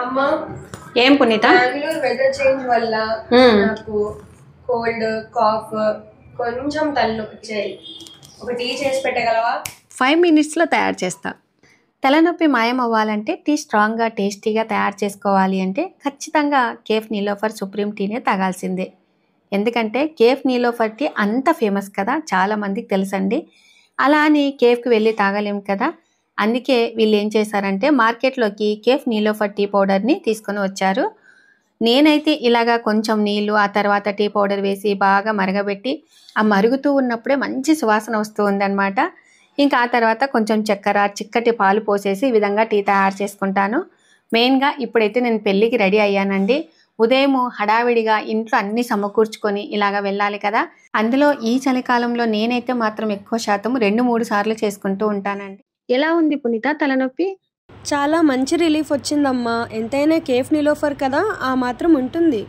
అమ్మా ఏం పునీత? బెంగళూరు వెదర్ చేంజ్ వల్ల నాకు కోల్డ్ కాఫ్ కొంచెం తలనొప్పి వచ్చాయి. ఒక టీ చేసి పెట్టగలవా? 5 minutesలో తయారు చేస్తా. తలనొప్పి మాయం అవ్వాలంటే టీ స్ట్రాంగ్గా టేస్టీగా తయారు చేసుకోవాలి అంటే ఖచ్చితంగా కేఫ్ నీలోఫర్ సుప్రీం టీనే తాగాల్సిందే. ఎందుకంటే కేఫ్ నీలోఫర్ టీ అంత ఫేమస్ కదా, చాలామందికి తెలుసండి. అలా అని కేఫ్కి వెళ్ళి తాగలేం కదా. అందుకే వీళ్ళు ఏం చేశారంటే మార్కెట్లోకి కేఫ్ నీలోఫర్ టీ పౌడర్ని తీసుకొని వచ్చారు. నేనైతే ఇలాగా కొంచెం నీళ్ళు ఆ తర్వాత టీ పౌడర్ వేసి బాగా మరగబెట్టి ఆ మరుగుతూ ఉన్నప్పుడే మంచి సువాసన వస్తూ ఉందన్నమాట. ఇంకా ఆ తర్వాత కొంచెం చక్కెర చిక్కటి పాలు పోసేసి ఈ విధంగా టీ తయారు చేసుకుంటాను. మెయిన్గా ఇప్పుడైతే నేను పెళ్ళికి రెడీ అయ్యానండి. ఉదయం హడావిడిగా ఇంట్లో అన్ని సమకూర్చుకొని ఇలాగ వెళ్ళాలి కదా. అందులో ఈ చలికాలంలో నేనైతే మాత్రం ఎక్కువ శాతం 2-3 సార్లు చేసుకుంటూ ఉంటానండి. ఎలా ఉంది పునీత తలనొప్పి? చాలా మంచి రిలీఫ్ వచ్చిందమ్మా. ఎంతైనా కేఫ్ నీలోఫర్ కదా, ఆ మాత్రం ఉంటుంది.